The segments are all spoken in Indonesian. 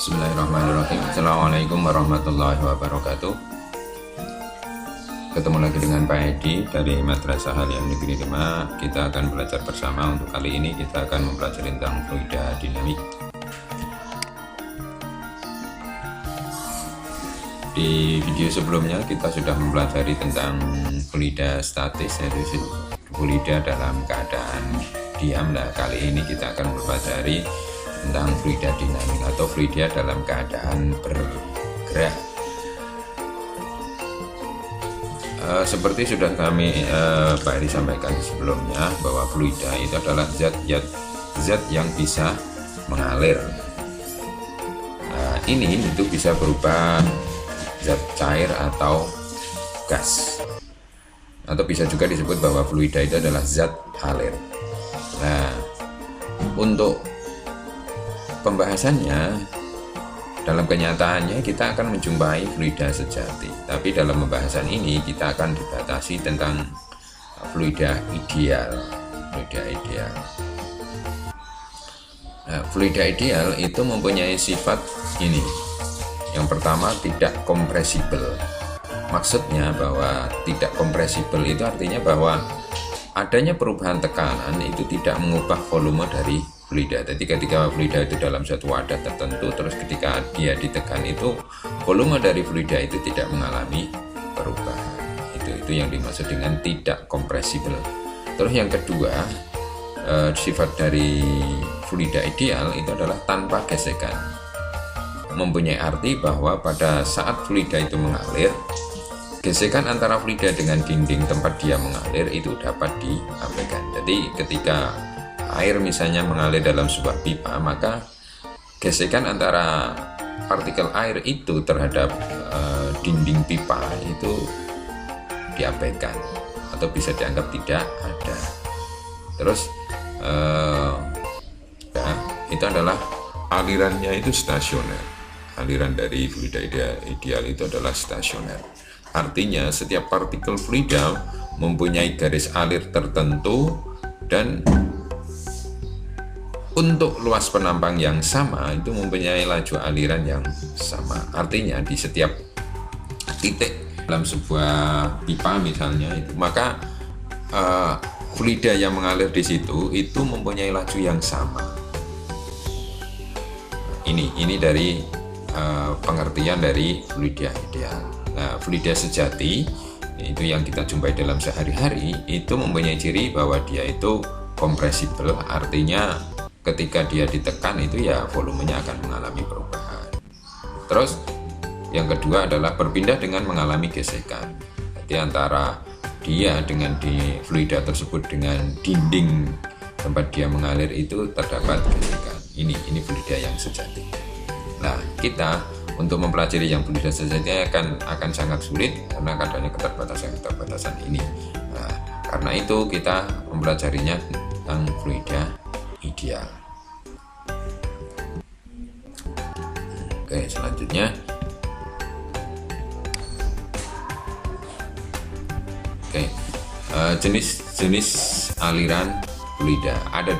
Bismillahirrahmanirrahim. Assalamualaikum warahmatullahi wabarakatuh. Ketemu lagi dengan Pak Edi dari Madrasah Alia Negeri 5. Kita akan belajar bersama. Untuk kali ini kita akan mempelajari tentang fluida dinamik. Di video sebelumnya kita sudah mempelajari tentang fluida statis, yaitu fluida dalam keadaan diam. Nah, kali ini kita akan mempelajari tentang fluida dinamik atau fluida dalam keadaan bergerak. Seperti sudah kami Pak Edi sampaikan sebelumnya, bahwa fluida itu adalah zat yang bisa mengalir. Ini itu bisa berupa zat cair atau gas, atau bisa juga disebut bahwa fluida itu adalah zat alir. Nah, untuk pembahasannya, dalam kenyataannya kita akan menjumpai fluida sejati, tapi dalam pembahasan ini kita akan dibatasi tentang fluida ideal. Nah, fluida ideal itu mempunyai sifat ini. Yang pertama, tidak kompresibel. Maksudnya bahwa tidak kompresibel itu artinya bahwa adanya perubahan tekanan itu tidak mengubah volume dari fluida. Jadi ketika fluida itu dalam suatu wadah tertentu, terus ketika dia ditekan, itu volume dari fluida itu tidak mengalami perubahan. Itu yang dimaksud dengan tidak kompresibel. Terus yang kedua, sifat dari fluida ideal itu adalah tanpa gesekan. Mempunyai arti bahwa pada saat fluida itu mengalir, gesekan antara fluida dengan dinding tempat dia mengalir itu dapat diabaikan. Jadi ketika air misalnya mengalir dalam sebuah pipa, maka gesekan antara partikel air itu terhadap dinding pipa itu diabaikan atau bisa dianggap tidak ada. Terus itu adalah alirannya itu stasioner. Aliran dari fluida ideal itu adalah stasioner. Artinya setiap partikel fluida mempunyai garis alir tertentu, dan untuk luas penampang yang sama itu mempunyai laju aliran yang sama. Artinya di setiap titik dalam sebuah pipa misalnya itu, maka fluida yang mengalir di situ itu mempunyai laju yang sama. Ini dari pengertian dari fluida ideal. Nah, fluida sejati itu yang kita jumpai dalam sehari-hari itu mempunyai ciri bahwa dia itu kompresibel, artinya ketika dia ditekan itu ya volumenya akan mengalami perubahan. Terus yang kedua adalah berpindah dengan mengalami gesekan. Jadi antara dia dengan di fluida tersebut dengan dinding tempat dia mengalir itu terdapat gesekan. Ini fluida yang sejati. Nah, kita untuk mempelajari yang fluida sejati akan sangat sulit karena adanya keterbatasan ini. Nah, karena itu kita mempelajarinya tentang fluida ideal. Oke, selanjutnya jenis aliran fluida ada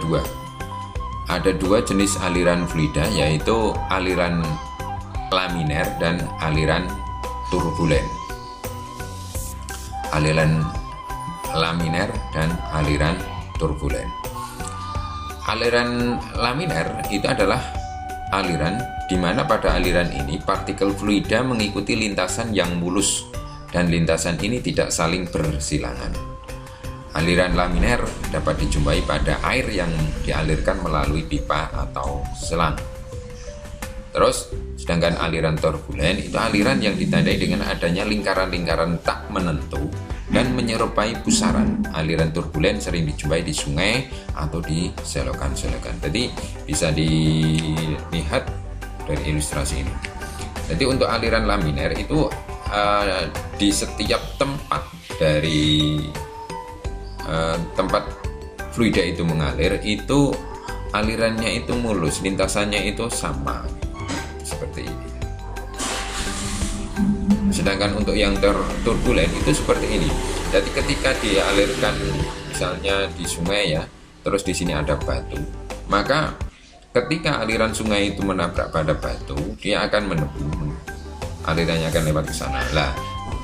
dua jenis aliran fluida, yaitu aliran laminer dan aliran turbulen. Aliran laminer dan aliran turbulen. Aliran laminer itu adalah aliran di mana pada aliran ini partikel fluida mengikuti lintasan yang mulus, dan lintasan ini tidak saling bersilangan. Aliran laminer dapat dijumpai pada air yang dialirkan melalui pipa atau selang. Terus, sedangkan aliran turbulen itu aliran yang ditandai dengan adanya lingkaran-lingkaran tak menentu dan menyerupai pusaran. Aliran turbulen sering dijumpai di sungai atau di selokan-selokan. Jadi bisa dilihat dari ilustrasi ini. Jadi untuk aliran laminer itu di setiap tempat dari tempat fluida itu mengalir, itu alirannya itu mulus, lintasannya itu sama, seperti ini. Sedangkan untuk yang turbulen itu seperti ini. Jadi ketika dialirkan misalnya di sungai ya, terus di sini ada batu, maka ketika aliran sungai itu menabrak pada batu, dia akan menebus, alirannya akan lewat ke sana. Lah,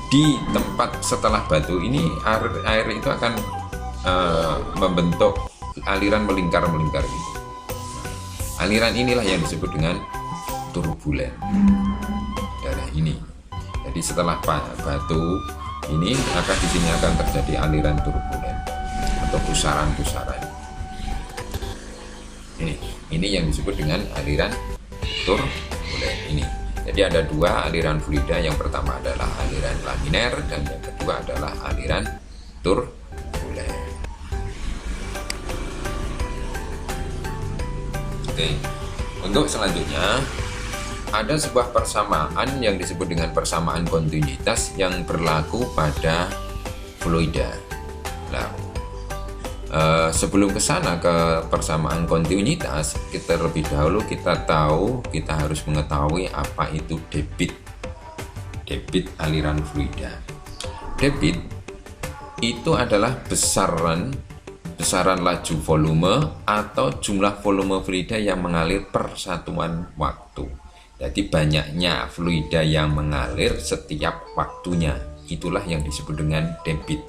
di tempat setelah batu ini air itu akan membentuk aliran melingkar-melingkar gitu. Aliran inilah yang disebut dengan turbulen daerah ini. Jadi setelah batu ini maka di sini akan terjadi aliran turbulen atau pusaran-pusaran. Ini yang disebut dengan aliran turbulen ini. Jadi ada dua aliran fluida, yang pertama adalah aliran laminer dan yang kedua adalah aliran turbulen. Oke, untuk selanjutnya ada sebuah persamaan yang disebut dengan persamaan kontinuitas yang berlaku pada fluida. Nah, sebelum ke sana ke persamaan kontinuitas, kita terlebih dahulu kita harus mengetahui apa itu debit aliran fluida. Debit itu adalah besaran laju volume atau jumlah volume fluida yang mengalir per satuan waktu. Jadi banyaknya fluida yang mengalir setiap waktunya, itulah yang disebut dengan debit.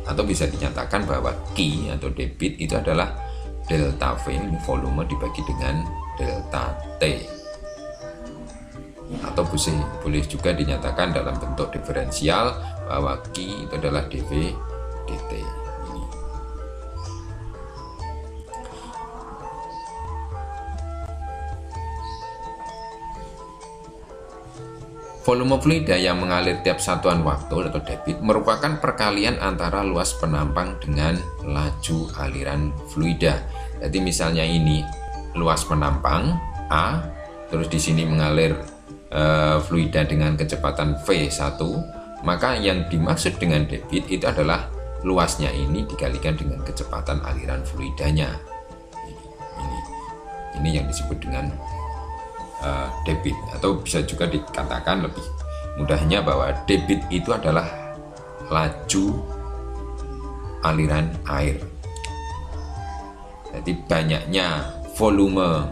Atau bisa dinyatakan bahwa Q atau debit itu adalah delta V, ini volume dibagi dengan delta T. Atau boleh juga dinyatakan dalam bentuk diferensial bahwa Q itu adalah dV dt. Volume fluida yang mengalir tiap satuan waktu atau debit merupakan perkalian antara luas penampang dengan laju aliran fluida. Jadi misalnya ini luas penampang A, terus di sini mengalir fluida dengan kecepatan V1, maka yang dimaksud dengan debit itu adalah luasnya ini dikalikan dengan kecepatan aliran fluidanya. Ini yang disebut dengan debit, atau bisa juga dikatakan lebih mudahnya bahwa debit itu adalah laju aliran air. Jadi banyaknya volume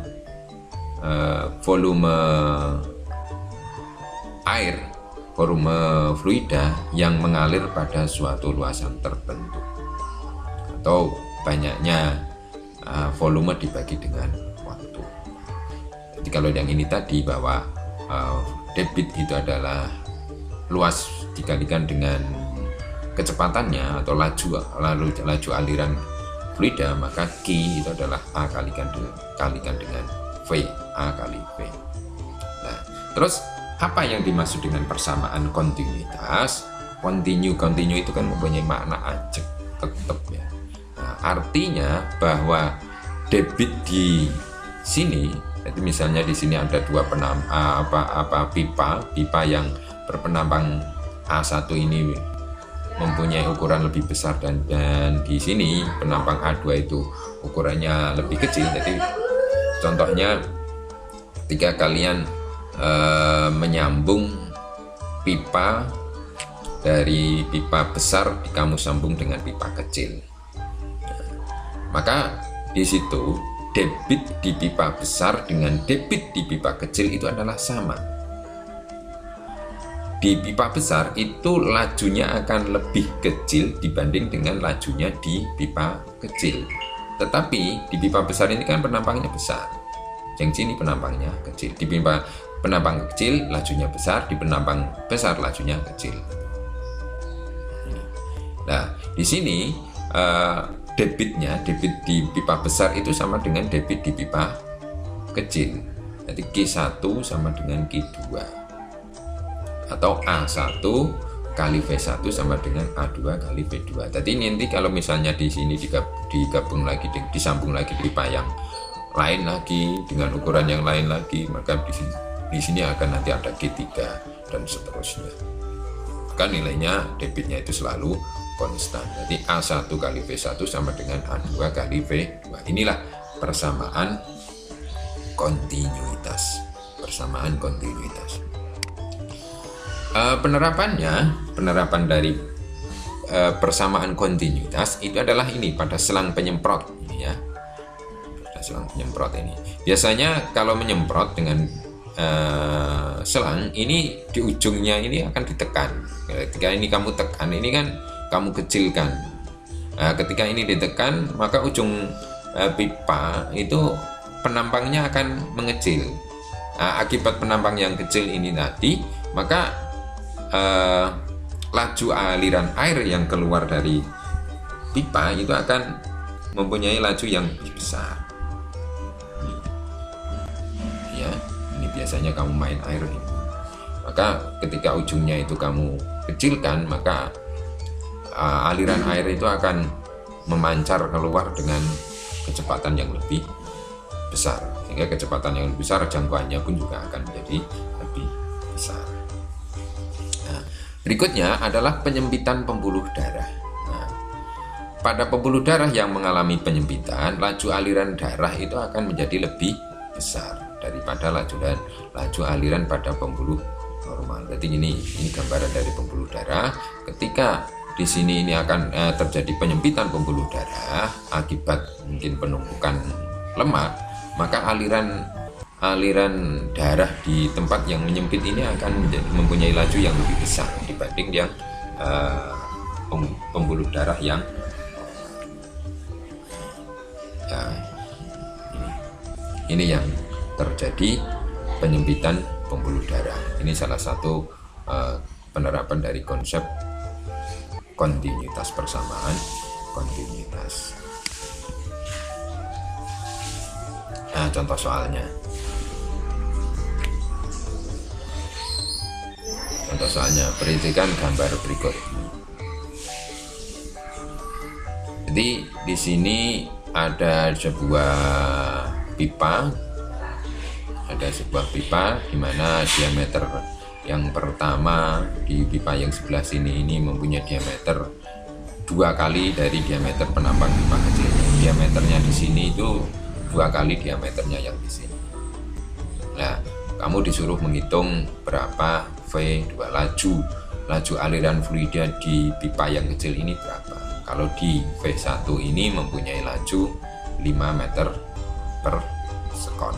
air, volume fluida yang mengalir pada suatu luasan tertentu, atau banyaknya volume dibagi dengan waktu. Jadi kalau yang ini tadi bahwa debit itu adalah luas dikalikan dengan kecepatannya atau laju aliran fluida, maka Q itu adalah A kalikan dengan V, A kali V. Nah, terus apa yang dimaksud dengan persamaan kontinuitas? Continue itu kan mempunyai makna ajek, tetap ya. Nah, artinya bahwa debit di sini, jadi misalnya di sini ada dua pipa yang berpenampang A1 ini mempunyai ukuran lebih besar, dan di sini penampang A2 itu ukurannya lebih kecil. Jadi contohnya ketika kalian menyambung pipa dari pipa besar, kamu sambung dengan pipa kecil, maka di situ debit di pipa besar dengan debit di pipa kecil itu adalah sama. Di pipa besar itu lajunya akan lebih kecil dibanding dengan lajunya di pipa kecil. Tetapi di pipa besar ini kan penampangnya besar, yang sini penampangnya kecil. Di pipa penampang kecil lajunya besar, di penampang besar lajunya kecil. Nah, di sini debit di pipa besar itu sama dengan debit di pipa kecil. Jadi Q1 sama dengan Q2, atau A1 kali V1 sama dengan A2 kali V2. Jadi nanti kalau misalnya di sini disambung lagi di pipa yang lain lagi dengan ukuran yang lain lagi, maka di sini akan nanti ada Q3 dan seterusnya. Maka nilainya debitnya itu selalu konstan. Jadi A1 kali V1 sama dengan A2 kali V2. Inilah persamaan kontinuitas. Penerapan dari persamaan kontinuitas itu adalah ini pada selang penyemprot ini ya. Pada selang penyemprot ini. Biasanya kalau menyemprot dengan selang ini di ujungnya ini akan ditekan. Ketika ini kamu tekan, ini kan kamu kecilkan. Nah, ketika ini ditekan, maka ujung pipa itu penampangnya akan mengecil. Nah, akibat penampang yang kecil ini tadi, maka laju aliran air yang keluar dari pipa itu akan mempunyai laju yang lebih besar. Ya, ini biasanya kamu main air ini. Maka ketika ujungnya itu kamu kecilkan, maka aliran air itu akan memancar keluar dengan kecepatan yang lebih besar, sehingga kecepatan yang lebih besar jangkauannya pun juga akan menjadi lebih besar. Nah, berikutnya adalah penyempitan pembuluh darah. Nah, pada pembuluh darah yang mengalami penyempitan, laju aliran darah itu akan menjadi lebih besar daripada laju aliran pada pembuluh normal. Jadi ini gambaran dari pembuluh darah. Ketika di sini ini akan terjadi penyempitan pembuluh darah akibat mungkin penumpukan lemak, maka aliran darah di tempat yang menyempit ini akan mempunyai laju yang lebih besar dibanding yang pembuluh darah yang ini yang terjadi penyempitan pembuluh darah. Ini salah satu penerapan dari konsep kontinuitas persamaan kontinuitas. Nah, contoh soalnya. Contoh soalnya, perhatikan gambar berikut. Jadi di sini ada sebuah pipa, di mana diameter yang pertama di pipa yang sebelah sini ini mempunyai diameter 2 kali dari diameter penampang pipa kecil. Diameternya di sini itu 2 kali diameternya yang di sini. Nah, kamu disuruh menghitung berapa V2 laju aliran fluida di pipa yang kecil ini berapa. Kalau di V1 ini mempunyai laju 5 meter per sekon.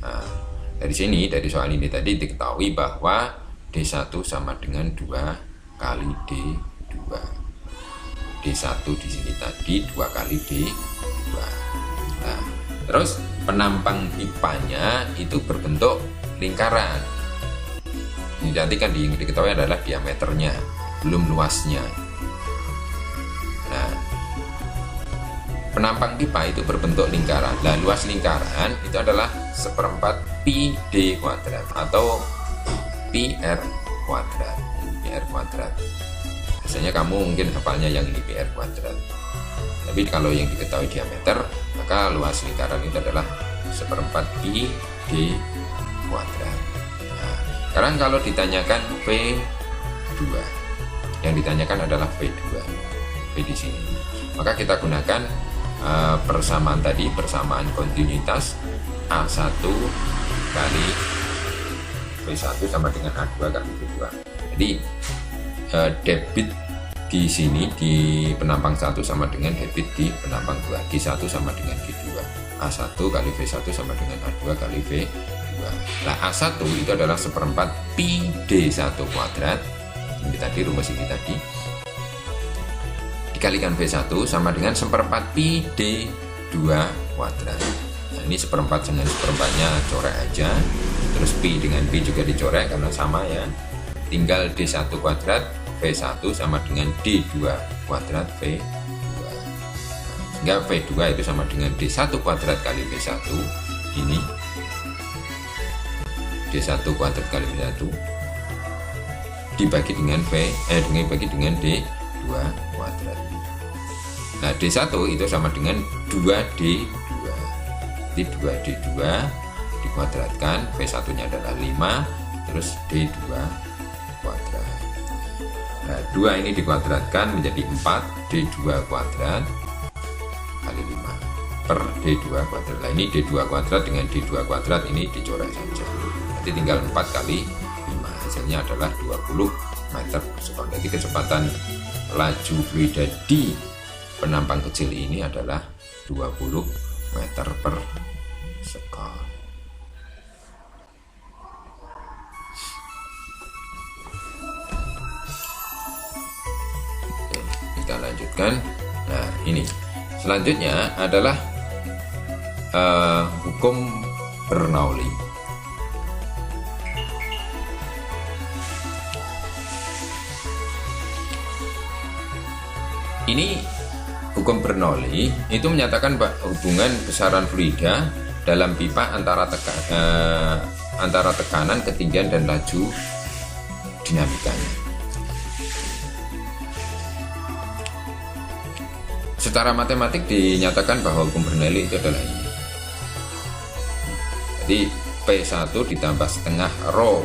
Nah, dari sini, dari soal ini tadi diketahui bahwa D1 sama dengan 2 kali D2. D1 di sini tadi 2 kali D2. Nah, terus penampang pipanya itu berbentuk lingkaran. Ini nanti kan diketahui adalah diameternya, belum luasnya. Nah, penampang pipa itu berbentuk lingkaran. Nah, luas lingkaran itu adalah 1/4 pi d kuadrat atau pi r kuadrat. Biasanya kamu mungkin hafalnya yang ini pi r kuadrat. Tapi kalau yang diketahui diameter, maka luas lingkaran itu adalah 1/4 pi d kuadrat. Nah, sekarang kalau ditanyakan V2, yang ditanyakan adalah V2, V di sini. Maka kita gunakan persamaan tadi, persamaan kontinuitas A1 kali V1 sama dengan A2 kali V2. Jadi debit di sini di penampang 1 sama dengan debit di penampang 2. G1 sama dengan G2. A1 kali V1 sama dengan A2 kali V2. Nah, A1 itu adalah 1/4 pi D1 kuadrat. Ini tadi rumus ini tadi. Dikalikan V1 sama dengan 1/4 pi D2 kuadrat. Nah, ini 1/4 dengan 1/4-nya coret aja. Terus pi dengan pi juga dicoret karena sama ya. Tinggal D1 kuadrat V1 sama dengan D2 kuadrat V2. Sehingga V2 itu sama dengan D1 kuadrat kali V1. Ini D1 kuadrat kali V1 dibagi dengan dibagi dengan D2 kuadrat. Nah, D1 itu sama dengan 2D2. Jadi 2D2 dikuadratkan, V1-nya adalah 5, terus D2 kuadrat. Nah, 2 ini dikuadratkan menjadi 4, D2 kuadrat kali 5 per D2 kuadrat. Nah, ini D2 kuadrat dengan D2 kuadrat ini dicoret saja. Nanti tinggal 4 kali 5, hasilnya adalah 20 meter per sekon. Jadi kecepatan laju fluida di penampang kecil ini adalah meter per second. Oke, kita lanjutkan. Nah, ini selanjutnya adalah hukum Bernoulli. Ini hukum Bernoulli itu menyatakan hubungan besaran fluida dalam pipa antara tekanan, ketinggian, dan laju dinamikanya. Secara matematik dinyatakan bahwa hukum Bernoulli itu adalah ini. Jadi P1 ditambah setengah rho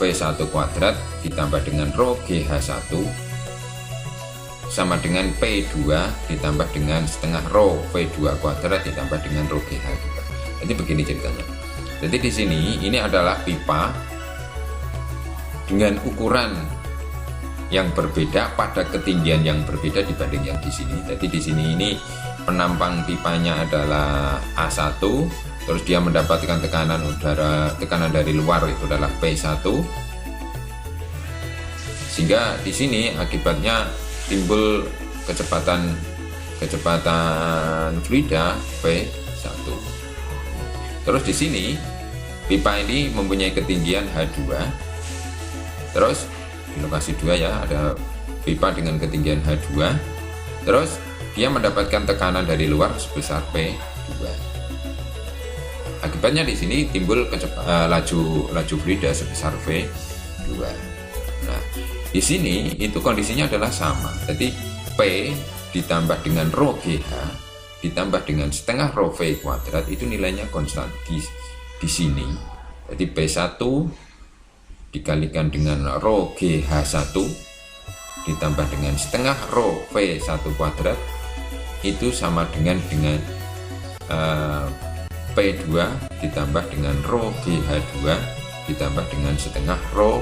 V1 kuadrat ditambah dengan rho GH1 sama dengan P2 ditambah dengan setengah rho V2 kuadrat ditambah dengan rho GH2. Jadi begini ceritanya. Jadi di sini ini adalah pipa dengan ukuran yang berbeda pada ketinggian yang berbeda dibanding yang di sini. Jadi di sini ini penampang pipanya adalah A1, terus dia mendapatkan tekanan dari luar itu adalah P1. Sehingga di sini akibatnya timbul kecepatan fluida V1. Terus di sini pipa ini mempunyai ketinggian H2. Terus di lokasi 2 ya ada pipa dengan ketinggian H2. Terus dia mendapatkan tekanan dari luar sebesar P2. Akibatnya di sini timbul laju fluida sebesar V2. Nah, di sini itu kondisinya adalah sama. Jadi P ditambah dengan rho GH ditambah dengan setengah rho V kuadrat itu nilainya konstan di sini. Jadi P1 dikalikan dengan rho GH1 ditambah dengan setengah rho V1 kuadrat itu sama dengan P2 ditambah dengan rho GH2 ditambah dengan setengah rho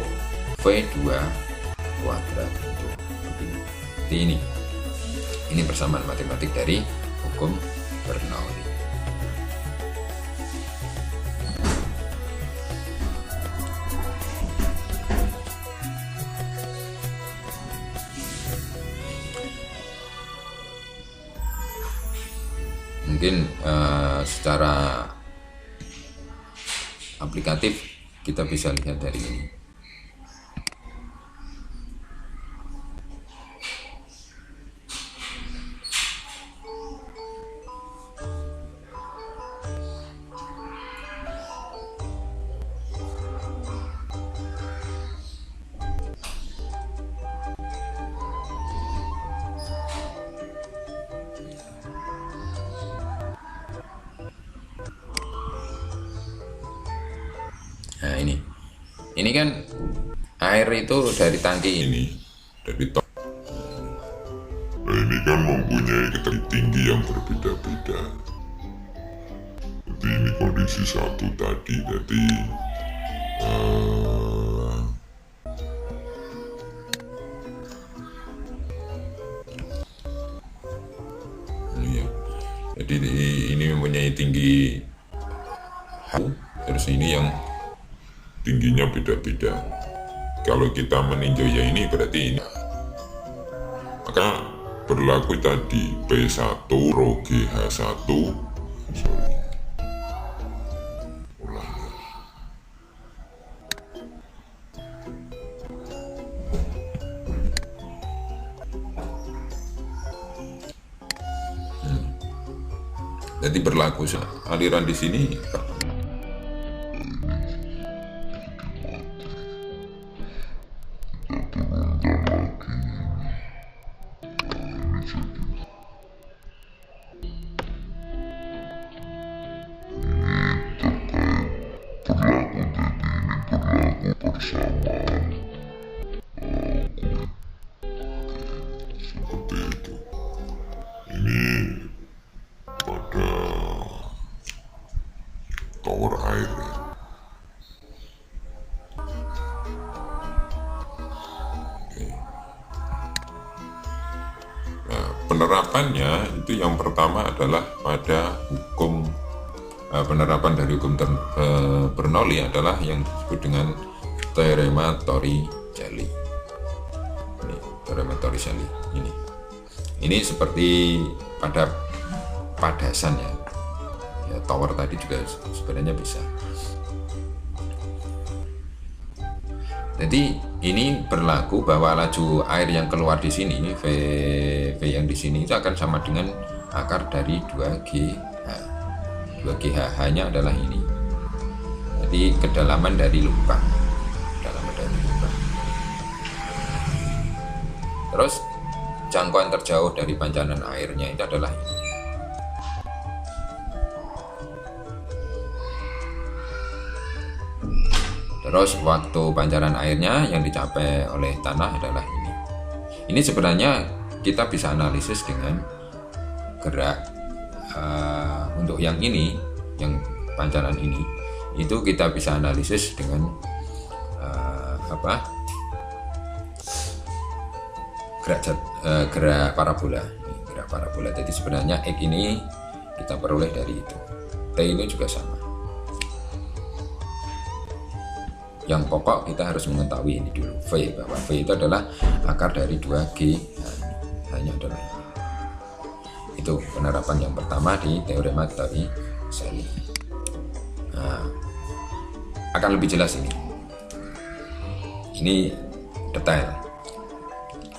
V2 kuadrat. Jadi ini persamaan matematik dari hukum Bernoulli. Mungkin secara aplikatif kita bisa lihat dari ini. Nah ini kan air itu dari tangki ini dari Nah ini kan mempunyai ketinggian tinggi yang berbeda-beda. Jadi ini kondisi 1 tadi. Jadi jadi ini mempunyai tinggi terus ini yang tingginya beda-beda. Kalau kita meninjau ya ini berarti ini, maka berlaku tadi P1 rho GH1 jadi berlaku aliran di sini. seperti itu. Ini pada tower air ya. Nah, penerapannya itu yang pertama adalah pada hukum penerapan dari hukum Bernoulli adalah yang disebut dengan teorema Torricelli. Ini teorema Torricelli ini seperti pada padasan ya, tower tadi juga sebenarnya bisa. Jadi ini berlaku bahwa laju air yang keluar di sini, V yang di sini itu akan sama dengan akar dari 2GH. 2GH hanya adalah ini. Jadi kedalaman dari lubang. Terus jangkauan terjauh dari pancaran airnya itu adalah ini. Terus waktu pancaran airnya yang dicapai oleh tanah adalah ini. Ini sebenarnya kita bisa analisis dengan gerak untuk yang ini, yang pancaran ini, itu kita bisa analisis dengan gerak parabola. Gerak parabola. Jadi sebenarnya X ini kita peroleh dari itu. T ini juga sama. Yang pokok kita harus mengetahui ini dulu, V, bahwa V itu adalah akar dari 2G, hanya adalah ini. Itu penerapan yang pertama di teorema Torricelli. Nah, akan lebih jelas ini. Ini detail.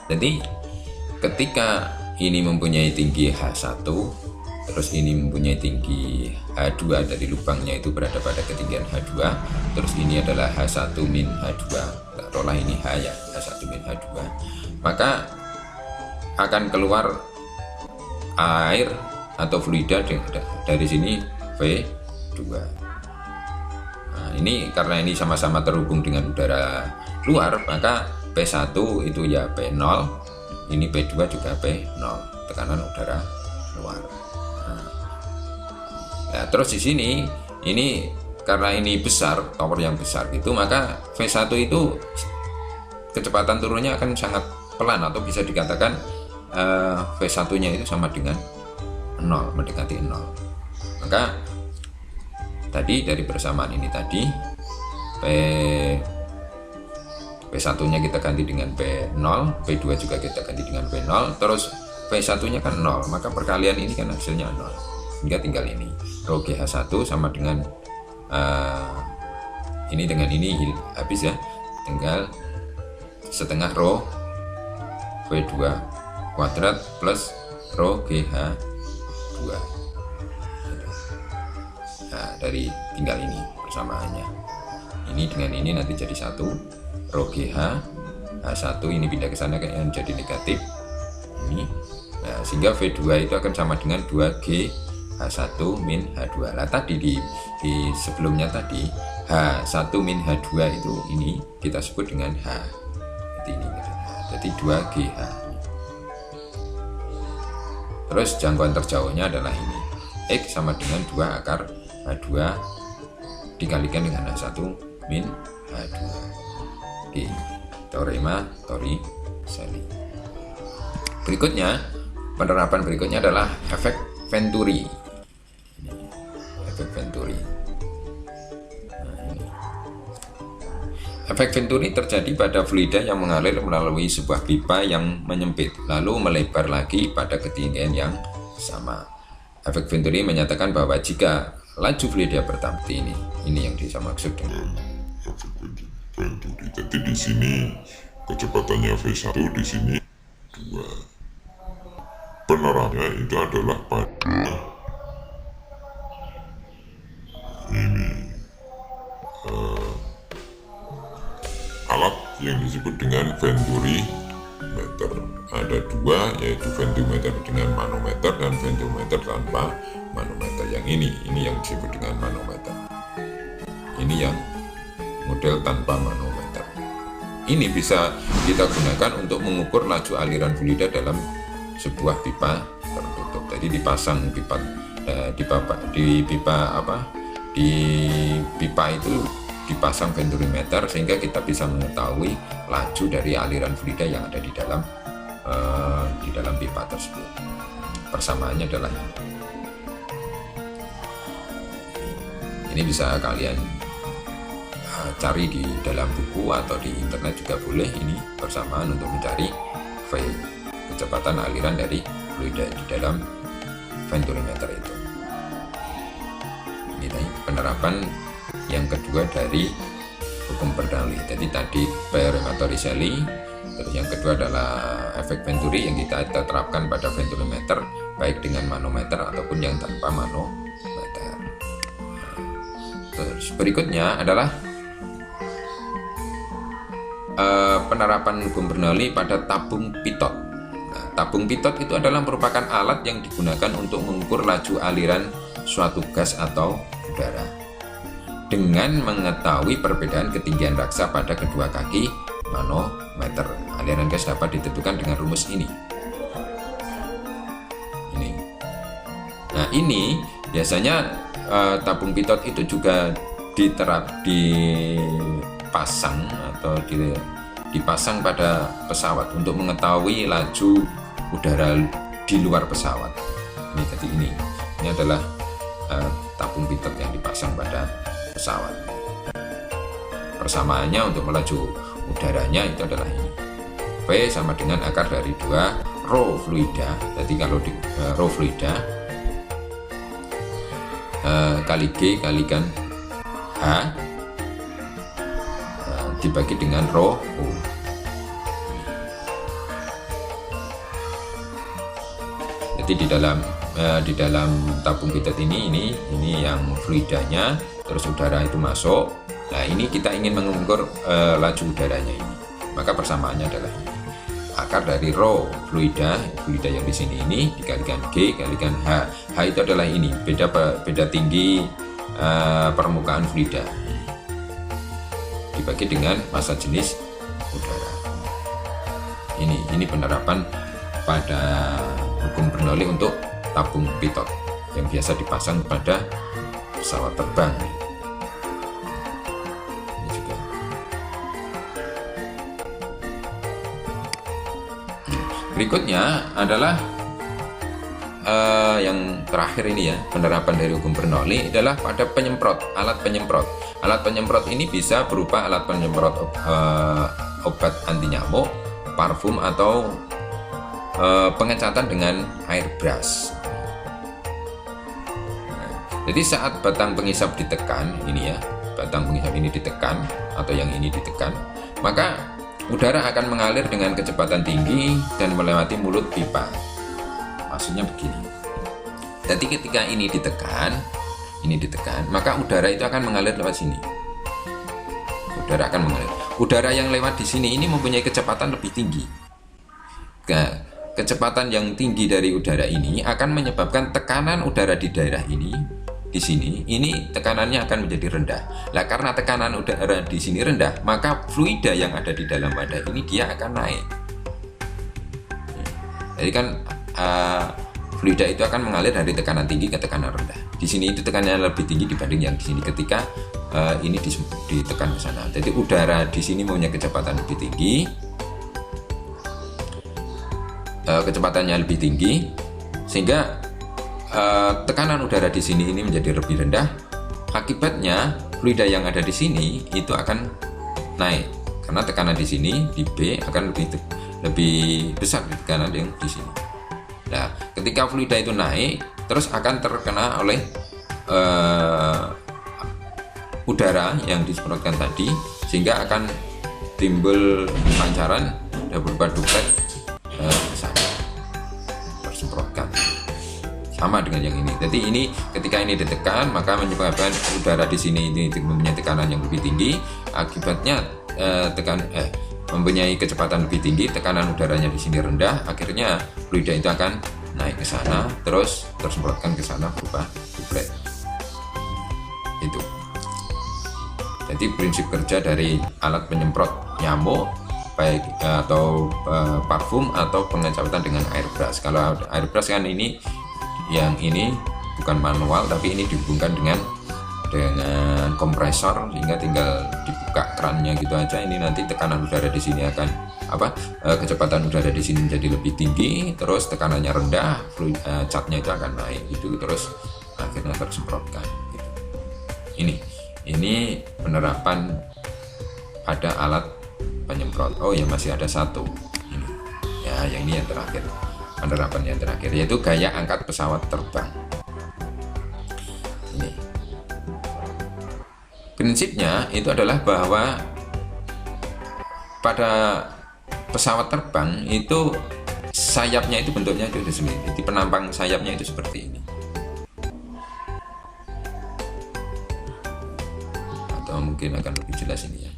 Jadi ketika ini mempunyai tinggi H1, terus ini mempunyai tinggi H2 dari lubangnya itu berada pada ketinggian H2, terus ini adalah H1 min H2, taruhlah ini H ya, H1 min H2, maka akan keluar air atau fluida dari sini V2. Nah, ini karena ini sama-sama terhubung dengan udara luar, maka P1 itu ya P0, ini P2 juga P0, tekanan udara luar. Nah, terus di sini ini karena ini besar, tower yang besar gitu, maka V1 itu kecepatan turunnya akan sangat pelan atau bisa dikatakan V1-nya itu sama dengan 0, mendekati 0. Maka tadi dari persamaan ini tadi P1-nya kita ganti dengan P0, P2 juga kita ganti dengan P0, terus V1-nya kan 0, maka perkalian ini kan hasilnya 0. Hingga tinggal ini rho GH1 sama dengan ini dengan ini habis ya, tinggal setengah rho V2 kuadrat plus rho GH2. Nah, dari tinggal ini persamaannya, ini dengan ini nanti jadi 1 rho GH H1 ini pindah ke sana kan jadi negatif ini. Nah, sehingga V2 itu akan sama dengan 2G H1 min H2. Lah tadi di sebelumnya tadi H1 min H2 itu ini kita sebut dengan H. Jadi ini jadi 2GH. Terus jangkauan terjauhnya adalah ini. X sama dengan 2 akar H2 dikalikan dengan H1 min H2. Oke, teorema Torricelli. Berikutnya, penerapan berikutnya adalah efek Venturi. Efek Venturi. Nah, ini. Efek Venturi terjadi pada fluida yang mengalir melalui sebuah pipa yang menyempit, lalu melebar lagi pada ketinggian yang sama. Efek Venturi menyatakan bahwa jika laju fluida bertambah, ini yang bisa maksud dengan efek Venturi. Jadi di sini kecepatannya V1, di sini 2. Penerangnya itu adalah pada ini alat yang disebut dengan Venturi meter. Ada 2, yaitu Ventometer dengan manometer dan Ventometer tanpa manometer. Yang ini yang disebut dengan manometer. Ini yang model tanpa manometer. Ini bisa kita gunakan untuk mengukur laju aliran fluida dalam sebuah pipa tertutup. Jadi dipasang pipa di pipa itu dipasang venturimeter sehingga kita bisa mengetahui laju dari aliran fluida yang ada di dalam pipa tersebut. persamaannya adalah ini bisa kalian cari di dalam buku atau di internet juga boleh. Ini persamaan untuk mencari V, kecepatan aliran dari fluida di dalam venturimeter itu. Ini penerapan yang kedua dari hukum Bernoulli. Jadi tadi Bernoulli, terus yang kedua adalah efek Venturi yang kita terapkan pada venturimeter baik dengan manometer ataupun yang tanpa manometer. Terus berikutnya adalah penerapan hukum Bernoulli pada tabung pitot. Nah, tabung pitot itu adalah merupakan alat yang digunakan untuk mengukur laju aliran suatu gas atau udara dengan mengetahui perbedaan ketinggian raksa pada kedua kaki manometer. Aliran gas dapat ditentukan dengan rumus ini. Nah, ini biasanya tabung pitot itu juga dipasang atau dipasang pada pesawat untuk mengetahui laju udara di luar pesawat. Ini adalah tabung pitot yang dipasang pada pesawat. Persamaannya untuk melaju udaranya itu adalah ini. V sama dengan akar dari 2 rho fluida. Jadi kalau di rho fluida kali G kalikan H dibagi dengan rho U. Jadi di dalam tabung pitot ini yang fluidanya, terus udara itu masuk. Nah, ini kita ingin mengukur laju udaranya ini. Maka persamaannya adalah ini. Akar dari rho fluida yang di sini ini dikalikan G kalikan H. H itu adalah ini, beda tinggi permukaan fluida dibagi dengan massa jenis udara. Ini penerapan pada hukum Bernoulli untuk tabung pitot yang biasa dipasang pada pesawat terbang. Ini juga. Berikutnya adalah yang terakhir ini ya, penerapan dari hukum Bernoulli adalah pada alat penyemprot. Alat penyemprot ini bisa berupa alat penyemprot obat anti nyamuk, parfum, atau pengecatan dengan airbrush. Jadi saat batang pengisap ditekan, batang pengisap ini ditekan atau yang ini ditekan, maka udara akan mengalir dengan kecepatan tinggi dan melewati mulut pipa. Maksudnya begini. Jadi ketika ini ditekan, maka udara itu akan mengalir lewat sini. Udara akan mengalir. Udara yang lewat di sini ini mempunyai kecepatan lebih tinggi. Nah, kecepatan yang tinggi dari udara ini akan menyebabkan tekanan udara di daerah ini, di sini, ini tekanannya akan menjadi rendah. Nah, karena tekanan udara di sini rendah, maka fluida yang ada di dalam wadah ini dia akan naik. Jadi kan fluida itu akan mengalir dari tekanan tinggi ke tekanan rendah. Di sini itu tekanannya lebih tinggi dibanding yang di sini ketika ini ditekan ke sana. Jadi udara di sini mempunyai kecepatan lebih tinggi, kecepatannya lebih tinggi, sehingga tekanan udara di sini ini menjadi lebih rendah. Akibatnya fluida yang ada di sini itu akan naik karena tekanan di sini di B akan lebih besar dari tekanan yang di sini. Nah, ketika fluida itu naik, terus akan terkena oleh udara yang disemprotkan tadi, sehingga akan timbul pancaran berupa droplet tersemprotkan. Sama dengan yang ini. Jadi ini ketika ini ditekan, maka menyebabkan udara di sini ini mempunyai tekanan yang lebih tinggi. Akibatnya mempunyai kecepatan lebih tinggi, tekanan udaranya di sini rendah, akhirnya fluida itu akan naik ke sana, terus tersemprotkan ke sana berupa droplet. Itu. Jadi prinsip kerja dari alat penyemprot nyamuk, baik atau parfum atau pengecatan dengan airbrush. Kalau airbrush kan ini, yang ini bukan manual, tapi ini dihubungkan dengan kompresor, sehingga tinggal dibuka kerannya gitu aja. Ini nanti tekanan udara di sini akan kecepatan udara di sini menjadi lebih tinggi, terus tekanannya rendah, catnya itu akan naik gitu, terus akhirnya tersemprotkan gitu. Ini penerapan pada alat penyemprot. Oh ya, masih ada satu ini ya, yang ini yang terakhir, penerapan yang terakhir, yaitu gaya angkat pesawat terbang. Ini prinsipnya itu adalah bahwa pada pesawat terbang itu sayapnya itu bentuknya itu sendiri. Jadi penampang sayapnya itu seperti ini. Atau mungkin akan lebih jelas ini ya.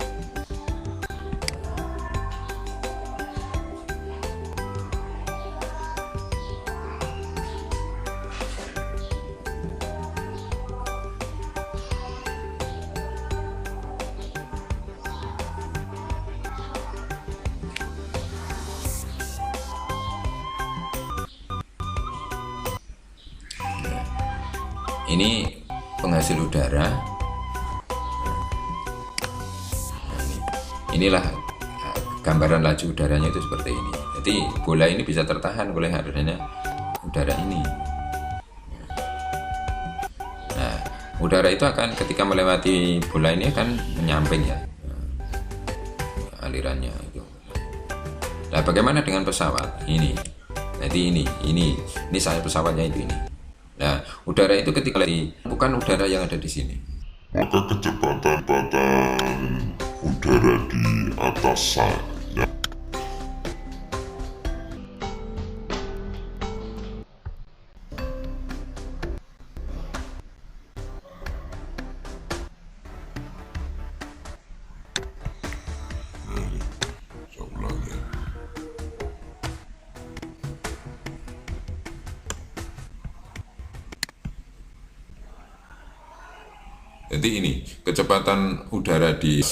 Ini penghasil udara. Inilah gambaran laju udaranya itu seperti ini. Jadi bola ini bisa tertahan oleh adanya udara ini. Nah, udara itu akan ketika melewati bola ini akan menyamping ya, alirannya itu. Nah, bagaimana dengan pesawat ini? Jadi ini sayap pesawatnya itu ini. Nah, udara itu ketika bukan udara yang ada di sini. Maka kecepatan udara di atas sayap saya ulang ya. Jadi ini kecepatan udara di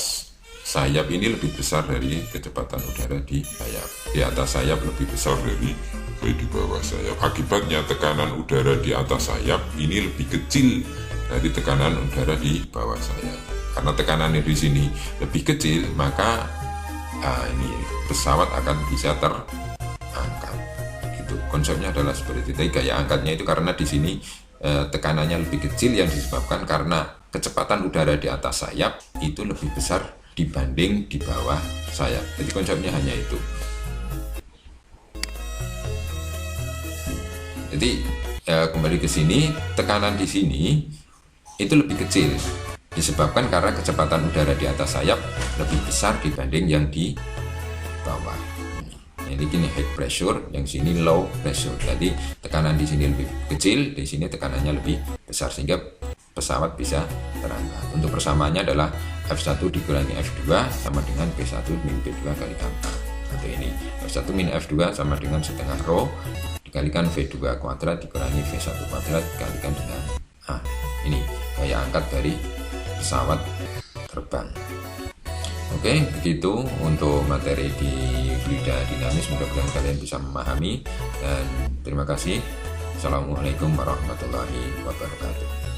sayap ini lebih besar dari kecepatan udara di sayap. Di atas sayap lebih besar dari di bawah sayap. Akibatnya tekanan udara di atas sayap ini lebih kecil dari tekanan udara di bawah sayap. Karena tekanannya di sini lebih kecil, maka ini pesawat akan bisa terangkat. Itu konsepnya adalah seperti itu. Tapi gaya angkatnya itu karena di sini tekanannya lebih kecil yang disebabkan karena kecepatan udara di atas sayap itu lebih besar dibanding di bawah sayap. Jadi konsepnya hanya itu. Jadi kembali ke sini, tekanan di sini itu lebih kecil disebabkan karena kecepatan udara di atas sayap lebih besar dibanding yang di bawah. Ini gini high pressure, yang sini low pressure. Jadi tekanan di sini lebih kecil, di sini tekanannya lebih besar sehingga pesawat bisa terangkat. Untuk persamaannya adalah F1 dikurangi F2 sama dengan P1 min P2 kali angka. Atau ini F1 min F2 sama dengan setengah rho dikalikan V2 kuadrat dikurangi V1 kuadrat dikalikan dengan A. Ini gaya angkat dari pesawat terbang. Oke, begitu untuk materi di fluida dinamis. Mudah-mudahan kalian bisa memahami dan terima kasih. Assalamualaikum warahmatullahi wabarakatuh.